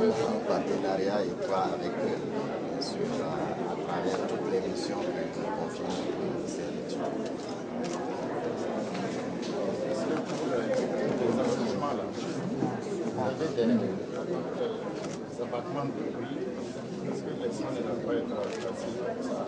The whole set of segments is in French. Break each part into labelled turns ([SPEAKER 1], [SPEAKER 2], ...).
[SPEAKER 1] En partenariat étroit avec à travers toutes les missions que nous confions ces études.
[SPEAKER 2] Vous avez des abattements de bruit, est-ce que les sons ne doivent pas être faciles comme ça?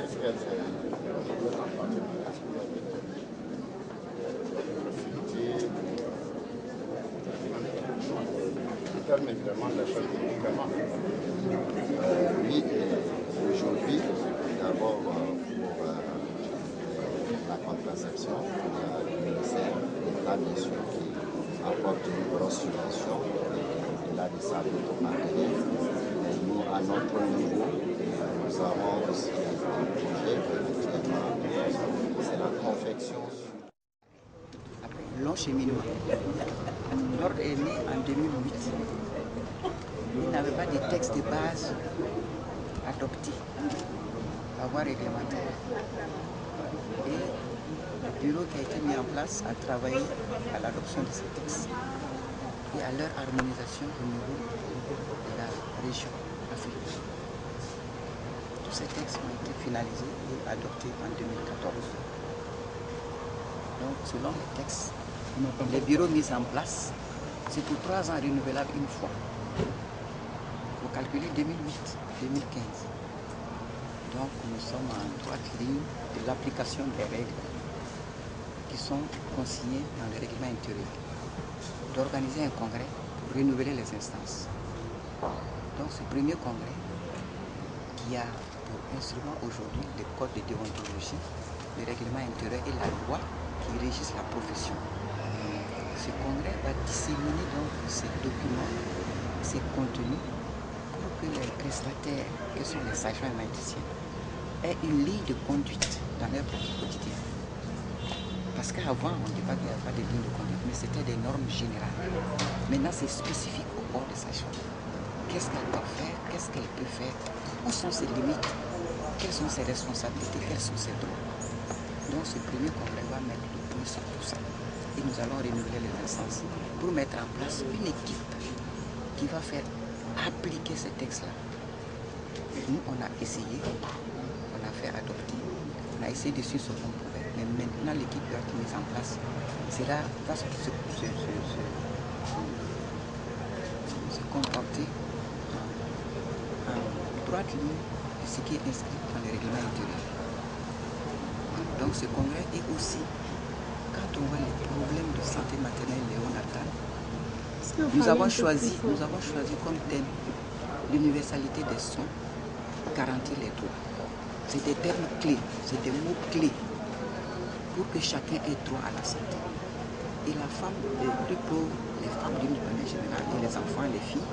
[SPEAKER 2] Est-ce qu'il y a évidemment d'achat de médicaments.
[SPEAKER 1] Oui, aujourd'hui, d'abord pour la contraception, le ministère d'État, bien sûr, qui apporte une grosse subvention, au-delà de ça, d'autres partenaires. Mais nous, à notre niveau, nous avons aussi un projet, c'est la confection.
[SPEAKER 3] Long cheminement. L'ordre est né en 2008. Il n'avait pas de texte de base adopté par voie réglementaire. Et le bureau qui a été mis en place a travaillé à l'adoption de ces textes et à leur harmonisation au niveau de la région africaine. Tous ces textes ont été finalisés et adoptés en 2014. Donc, selon les textes, les bureaux mis en place, c'est pour 3 ans renouvelables une fois. Il faut calculer 2008-2015. Donc, nous sommes en droite ligne de l'application des règles qui sont consignées dans le règlement intérieur, d'organiser un congrès pour renouveler les instances. Donc, ce premier congrès qui a pour instrument aujourd'hui le code de déontologie, le règlement intérieur et la loi qui régissent la profession. Ce congrès va disséminer donc ces documents, ces contenus, pour que les prestataires, que sont les sages-femmes et magiciens, aient une ligne de conduite dans leur pratique quotidienne. Parce qu'avant, on ne dit pas qu'il n'y a pas de ligne de conduite, mais c'était des normes générales. Maintenant, c'est spécifique au corps des sages-femmes. Qu'est-ce qu'elle doit faire? Qu'est-ce qu'elle peut faire? Où sont ses limites? Quelles sont ses responsabilités? Quels sont ses droits? Donc, ce premier congrès va mettre le point sur tout ça. Et nous allons renouveler les instances pour mettre en place une équipe qui va faire appliquer ces textes-là. Nous, on a essayé, on a fait adopter, on a essayé de suivre ce qu'on pouvait, mais maintenant l'équipe qui va être mise en place va se comporter en droite ligne de ce qui est inscrit dans le règlement intérieur. Donc ce congrès est aussi, quand on voit les problèmes de santé maternelle néonatale, nous avons choisi comme thème l'universalité des soins, garantir les droits. C'est des termes clés, c'est des mots clés pour que chacun ait droit à la santé. Et la femme, les plus pauvres, les femmes d'une manière générale, et les enfants, les filles,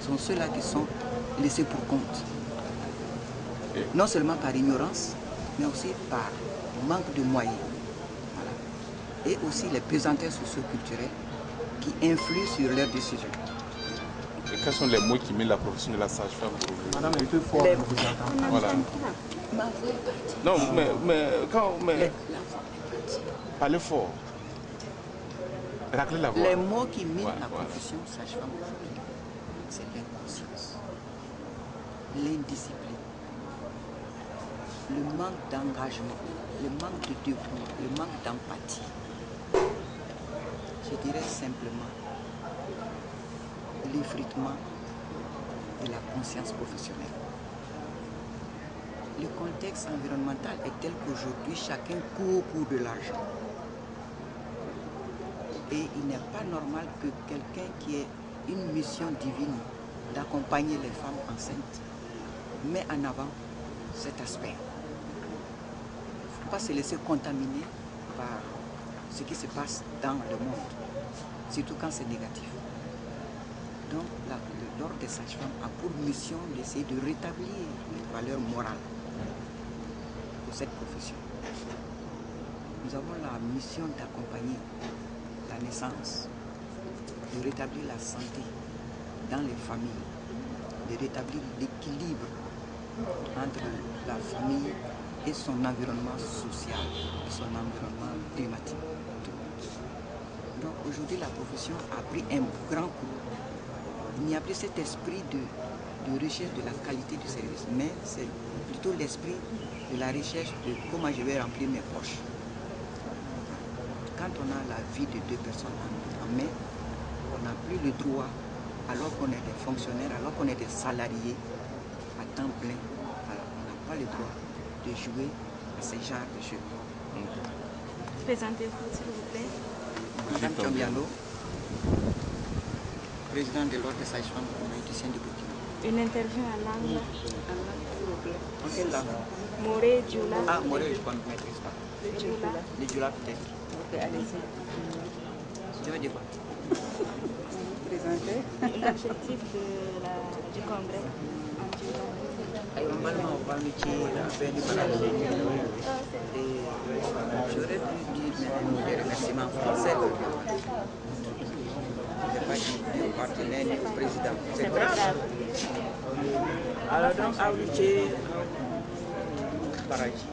[SPEAKER 3] sont ceux-là qui sont laissés pour compte. Non seulement par ignorance, mais aussi par manque de moyens. Voilà. Et aussi les pesanteurs socio-culturelles qui influent sur leurs décisions.
[SPEAKER 4] Et quels sont les mots qui mettent la profession de la sage-femme pour vous?
[SPEAKER 2] Madame, un peu fort.
[SPEAKER 4] Voilà. Non, mais parlez fort. Raclez la voix.
[SPEAKER 3] Les mots qui minent la profession sage-femme aujourd'hui, c'est l'inconscience, l'indiscipline, le manque d'engagement, le manque de dévouement, le manque d'empathie. Je dirais simplement l'effritement de la conscience professionnelle. Le contexte environnemental est tel qu'aujourd'hui, chacun court pour de l'argent. Et il n'est pas normal que quelqu'un qui ait une mission divine d'accompagner les femmes enceintes, met en avant cet aspect. Il ne faut pas se laisser contaminer par ce qui se passe dans le monde, surtout quand c'est négatif. Donc l'ordre des sages-femmes a pour mission d'essayer de rétablir les valeurs morales pour cette profession. Nous avons la mission d'accompagner la naissance, de rétablir la santé dans les familles, de rétablir l'équilibre entre la famille et son environnement social, et son environnement climatique. Donc aujourd'hui, la profession a pris un grand coup. Il n'y a plus cet esprit de recherche de la qualité du service, mais c'est plutôt l'esprit de la recherche de comment je vais remplir mes poches. Quand on a la vie de deux personnes en main, on n'a plus le droit, alors qu'on est des fonctionnaires, alors qu'on est des salariés à temps plein, alors on n'a pas le droit de jouer à ce genre de jeu.
[SPEAKER 5] Présentez-vous, s'il vous plaît.
[SPEAKER 3] Madame Tchombiano, président de l'Ordre des sages-femmes maïticiens du Burkina.
[SPEAKER 5] Une interview en langue.
[SPEAKER 3] S'il vous plaît. En quelle langue?
[SPEAKER 5] Moré, Djoula.
[SPEAKER 3] Ah, Moré, je ne maîtrise pas.
[SPEAKER 5] Le Djoula.
[SPEAKER 3] Le Djoula peut-être.
[SPEAKER 6] Ok, allez-y.
[SPEAKER 3] Je veux dire quoi?
[SPEAKER 6] Présentez.
[SPEAKER 5] L'objectif du congrès en Djoula.
[SPEAKER 3] J'aurais dû dire des remerciements français. Je n'ai pas dit du partenaire ni du président. C'est grave. Alors donc, Aouliché, Baraji,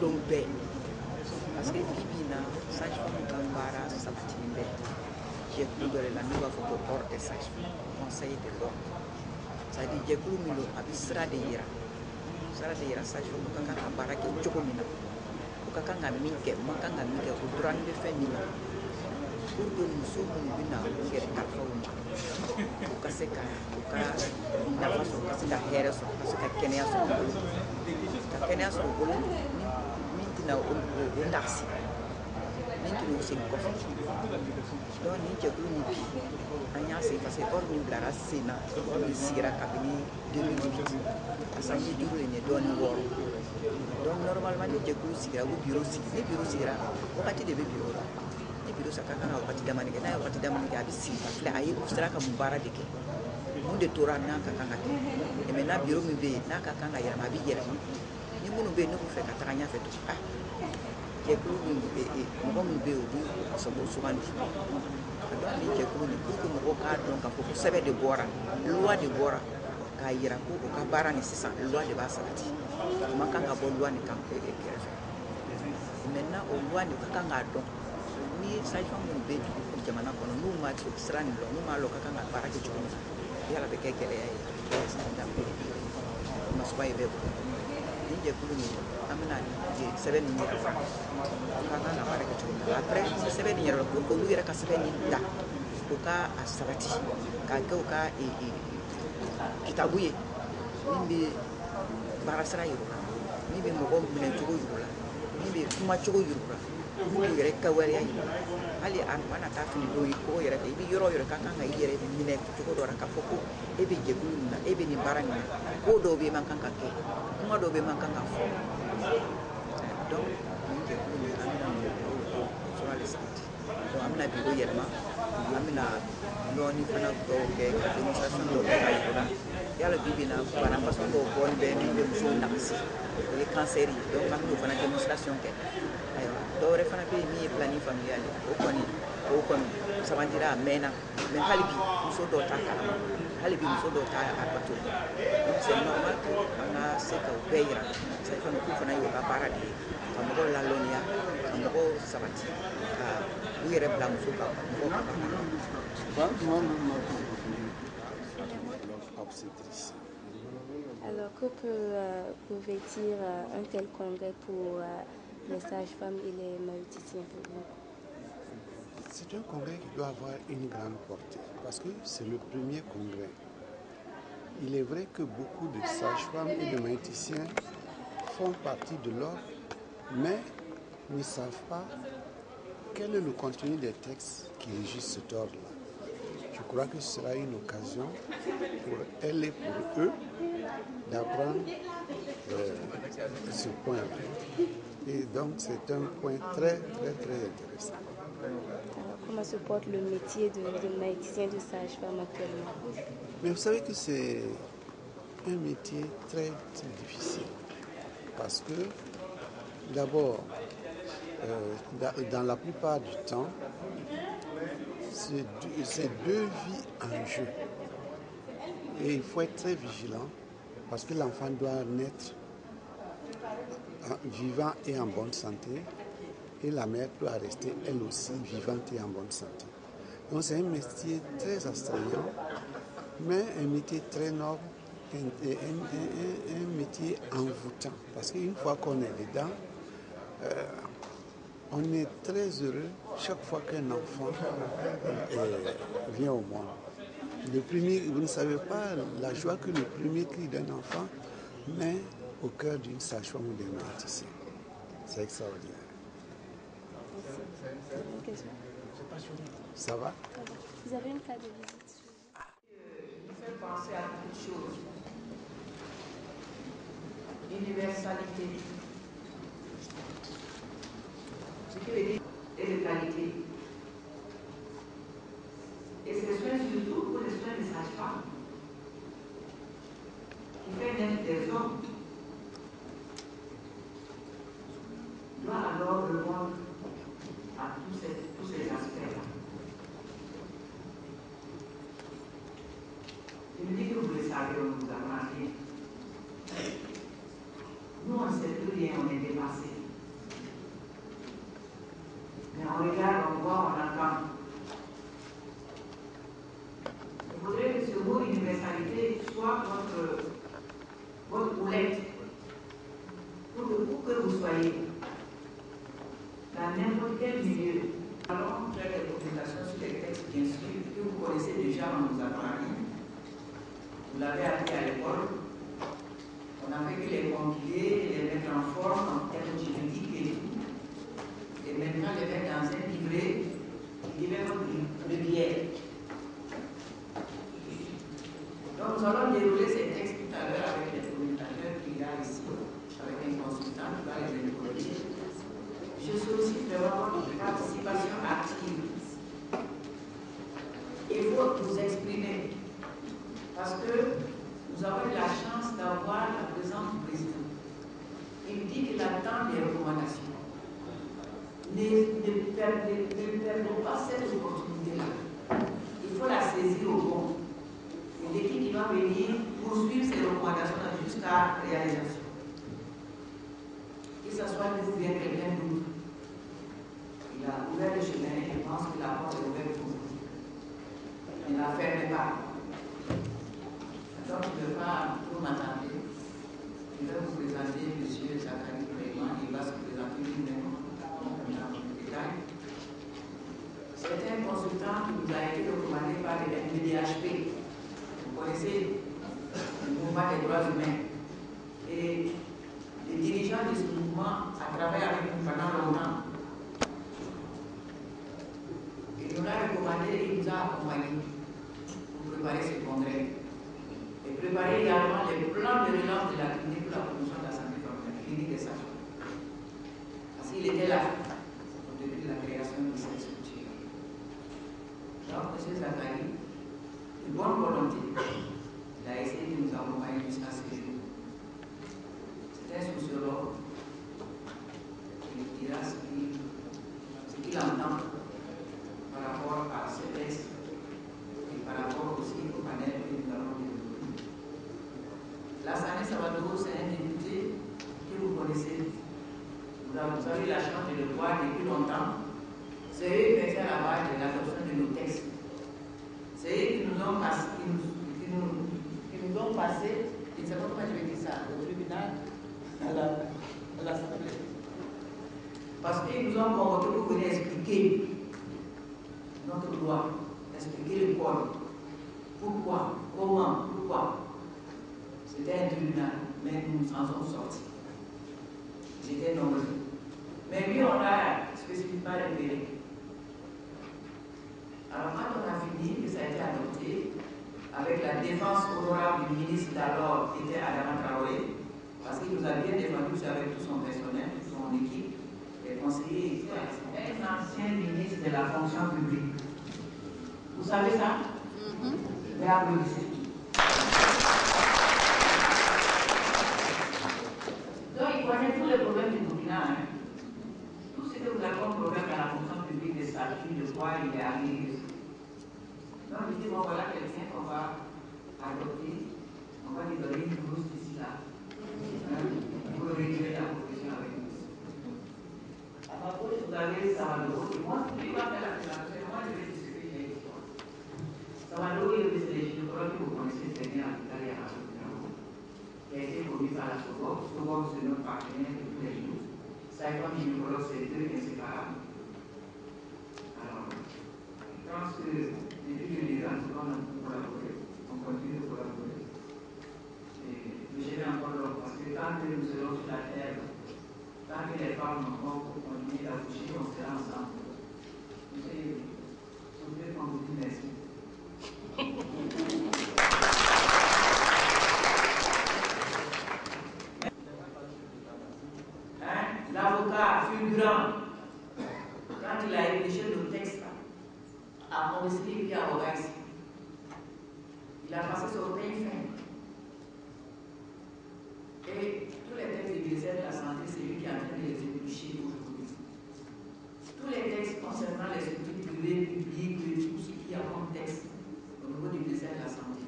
[SPEAKER 3] Lombe. Parce que Bibina, sage-femme Gambara, Sabatimbe, j'ai plus de la nouvelle photo hors des sages-femmes, conseil de l'ordre. C'est-à-dire, j'ai plus de l'abisra de Yira. Sara de Yira, sage-femme, Kaka Gambara, qui est Chocomina. Kaka Gamike, Makanga Mike, Outran de Femina. Pour que nous sommes une qui est Kalfauma. Pour que c'est une façon, que c'est la Harris, que c'est la Kenya. La Kenya, c'est le boulot. Na o nasi ninki no se ko don ni je ko ni anya se fa se or ni blara sena or ni sira kabini 2008 asani duro ni don wor donc normalement ni je ko sira go bureau sira wakati de bureau ni bureau sakaka na wakati da manike na wakati da manike abi si fa ayi usra ka mubara deke munde tora na kakanga te e mena bureau mi be na kakanga ya ma bi yera ni munu be no fe ka taganya fe to jekulu ni mo mu be obi so bo so mandi donc ni jekulu ni pour que mo ka donc ka fo sebe de bora loi de bora ka yira ko ka bara ni sisan loi de basati maka ka bo loi ni kan e kere maintenant o loi ni ka nga donc ni sai fa mo be di jamana kono no ma to sran lo no ma lo ka nga bara ke chuko yala be ke kele ay ma so bay be ni jekulu ni amina di sebe ni yira kaka na bare ke chuko après sebe ni yira ko ko yira ka sebe ni da ko ka asabati ka ke o ka kitabuye nimbe barasara yira nimbe mo ko mine chuko yira nimbe kuma chuko yira nimbe yira ka wari ayi ali an wana ta fini do ko yira ke bi yoro kaka nga yira mine chuko do ka foko e be jekulu na e be ni barani ko do be man kanka ke kuma do be man kanka fo donc ni jekulu ni sur les sites donc amna bi do yelma amna noni fana do ke démonstration do ke ayira yalla bibina bana façon do bon be ni be muso naksi le cancer donc amna fana démonstration ke ayo do re fana be mi planning familial o koni samandira mena men halibi muso do ta kala halibi muso do ta abato donc c'est normal que ana se ka beira sai fana ku fana yo ka para di kamgo la lonia kamgo sabati ka yere bla muso ka ko ka
[SPEAKER 5] Alors, que pouvait dire un tel congrès pour les sages-femmes et les maïticiens pour vous?
[SPEAKER 7] C'est un congrès qui doit avoir une grande portée parce que c'est le premier congrès. Il est vrai que beaucoup de sages-femmes et de maïticiens font partie de l'ordre, mais ne savent pas quel est le contenu des textes qui régissent cet ordre-là. Je crois que ce sera une occasion pour elle et pour eux d'apprendre ce point-là. Et donc c'est un point très intéressant.
[SPEAKER 5] Alors, comment se porte le métier de maïticien de sage-femme actuellement?
[SPEAKER 7] Mais vous savez que c'est un métier très difficile parce que d'abord, dans la plupart du temps, c'est deux vies en jeu. Et il faut être très vigilant parce que l'enfant doit naître vivant et en bonne santé et la mère doit rester elle aussi vivante et en bonne santé. Donc c'est un métier très astreignant, mais un métier très noble, un métier envoûtant. Parce qu'une fois qu'on est dedans, on est très heureux chaque fois qu'un enfant vient au monde. Vous ne savez pas la joie que le premier cri d'un enfant met au cœur d'une sage-femme ou d'un maïticien. C'est extraordinaire.
[SPEAKER 5] Vous avez une question?
[SPEAKER 7] Ça va?
[SPEAKER 5] Vous avez une carte de visite?
[SPEAKER 8] Il fait penser à beaucoup de choses. Universalité. Ce qui veut dire et de qualité. Et ces soins, surtout pour les soins des sages-femmes, qui fait naître des hommes, doit alors répondre à tous ces aspects-là. Je me dis que vous le savez, on nous apprend rien. Nous, on ne sait plus rien, on est dépassés. Mais on regarde, on voit, on entend. Il faudrait que ce mot universalité soit votre boulette pour que vous soyez dans n'importe quel milieu. Nous allons faire des publications sur les textes, bien sûr, que vous connaissez déjà, on nous apprend rien. Vous l'avez appris à l'école. On a fait que les compiler, les mettre en forme, en termes juridiques et tout. Et maintenant, les mettre dans un livret qui devient votre biais. Donc, nous allons dérouler ces textes tout à l'heure avec les communicateurs qu'il y a ici, avec un consultant qui va les introduire. Je sollicite vraiment votre participation active. Il faut vous exprimer. Parce que nous avons eu la chance d'avoir la présence du président. Il dit qu'il attend des recommandations. Ne perdons pas cette opportunité-là. Il faut la saisir au bon. Et l'équipe qui va venir poursuivre ces recommandations jusqu'à réalisation. Que ce soit nous ou bien quelqu'un d'autre. Il a ouvert le chemin et je pense que la porte est ouverte pour vous. Ne la fermez pas. Donc, je ne vais pas trop m'attarder. Je vais vous présenter M. Zachary Clément. Il va se présenter lui-même dans le détail. C'est un consultant qui nous a été recommandé par les MDHP. Vous connaissez le mouvement des droits humains. Et les dirigeants de ce mouvement ont travaillé avec nous pendant longtemps. Il nous l'a recommandé et il nous a accompagnés pour préparer ce congrès. Et préparer également les plans de relance de la clinique pour la promotion de la santé familiale, clinique des sages-femmes. Parce qu'il était là depuis la création de cette structure. Donc, M. Zachary, de bonne volonté, il a essayé de nous accompagner jusqu'à ce jour. C'est un sociologue qui nous dira ce qu'il entend par rapport à ce texte et par rapport aussi au panel que nous avons développé. Lassana Sabadou, c'est un député que vous connaissez. Vous avez eu la chance de le voir depuis longtemps. C'est eux qui étaient à la base de l'adoption de nos textes. C'est eux qui nous ont passé, je ne sais pas comment je vais dire ça, au tribunal, à l'Assemblée. Parce qu'ils nous ont convoqué pour venir expliquer notre loi, expliquer le code. Pourquoi, comment, pourquoi. C'était un tribunal, mais nous nous en sommes sortis. J'étais nombreux. Mais lui, on l'a spécifiquement repéré. Alors, quand on a fini, que ça a été adopté, défense honorable du ministre d'alors était Adama Traoré, parce qu'il nous a bien défendu avec tout son personnel, toute son équipe, les conseillers, un ancien ministre de la fonction publique. Vous savez ça? Mais applaudissez. Donc il connaît tous les problèmes du Burkina. Hein. Tout ce que vous avez comme problème à la fonction publique, des statuts, de quoi il est arrivé. Donc il dit, bon voilà quelqu'un qu'on va adopter, on va lui donner une bourse d'ici là. Pour réduire la profession avec nous. À ma gauche, vous avez Samadou, et moi, lui va faire la présentation, moi je vais discuter de l'histoire. Samadou est le gynécologue que vous connaissez très bien en Italie, à qui a été conduit par la SOGOP. SOGOP, c'est notre partenaire de tous les jours. Ça est comme gynécologue, c'est deux inséparables. Alors, je pense que depuis que les gens on a collaboré, on continue de collaborer. Et je vais encore l'homme, parce que tant que nous serons sur la terre, tant que les femmes vont continuer d'accoucher, on sera ensemble. Monsieur, je voudrais qu'on vous dise merci. L'avocat fulgurant, quand il a rédigé le texte, a conversé qui a avocat ici. Il a passé son pain fin. Et tous les textes du ministère de la Santé, c'est lui qui est en train de les éplucher aujourd'hui. Tous les textes concernant les structures privées, publiques, tout ce qui a comme texte au niveau du ministère de la Santé.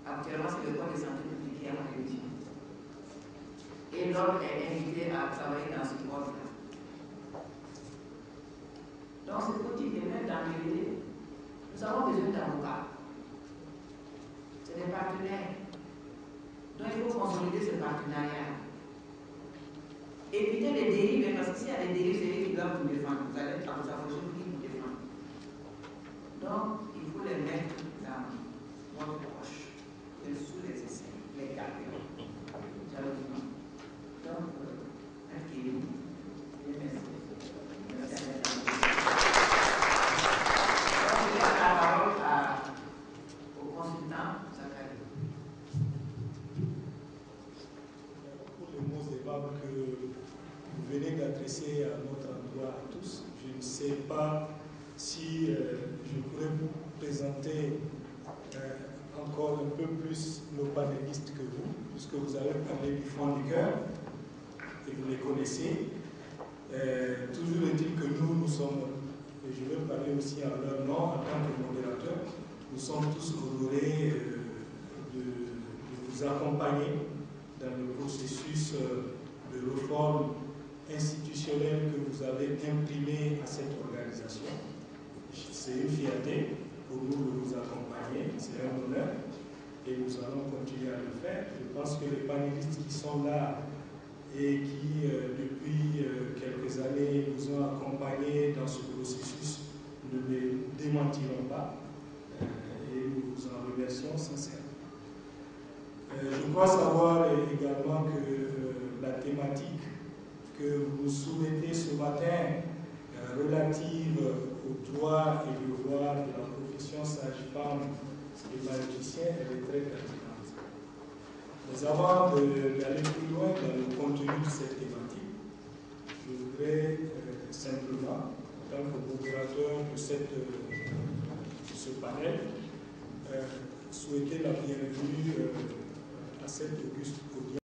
[SPEAKER 8] Actuellement, c'est le code de santé publique qui a rédigé. Et l'homme est invité à travailler dans ce code-là. Donc, c'est pour dire que même dans les délais, nous avons besoin d'avocats. C'est des partenaires. Donc, il faut consolider ce partenariat. Éviter les dérives, parce que s'il y a des dérives, c'est eux qui doivent vous défendre. Vous allez vous approcher pour qu'ils vous défendent. Donc, il faut les mettre dans votre poche, sous les essais, les garder. Sérieusement. Donc, accueillez-vous. Et merci. Merci à vous. Donc, il y a la parole au consultant Zachary.
[SPEAKER 9] Pour les mots aimables que vous venez d'adresser à notre endroit à tous, je ne sais pas si je pourrais vous présenter encore un peu plus nos panélistes que vous, puisque vous avez parlé du fond du cœur, et vous les connaissez. Toujours est-il que nous sommes, et je vais parler aussi en leur nom en tant que modérateur, nous sommes tous honorés de vous accompagner dans le processus de réforme institutionnelle que vous avez imprimé à cette organisation. C'est une fierté pour nous de vous accompagner, c'est un honneur et nous allons continuer à le faire. Je pense que les panélistes qui sont là et qui, depuis quelques années, nous ont accompagnés dans ce processus ne les démentiront pas et nous vous en remercions sincèrement. Je crois savoir également que la thématique que vous soumettez ce matin relative aux droits et devoirs de la profession sage-femme et maïeuticien, elle est très pertinente. Mais avant d'aller plus loin dans le contenu de cette thématique, je voudrais simplement, en tant que modérateur de ce panel, souhaiter la bienvenue à cette auguste audience.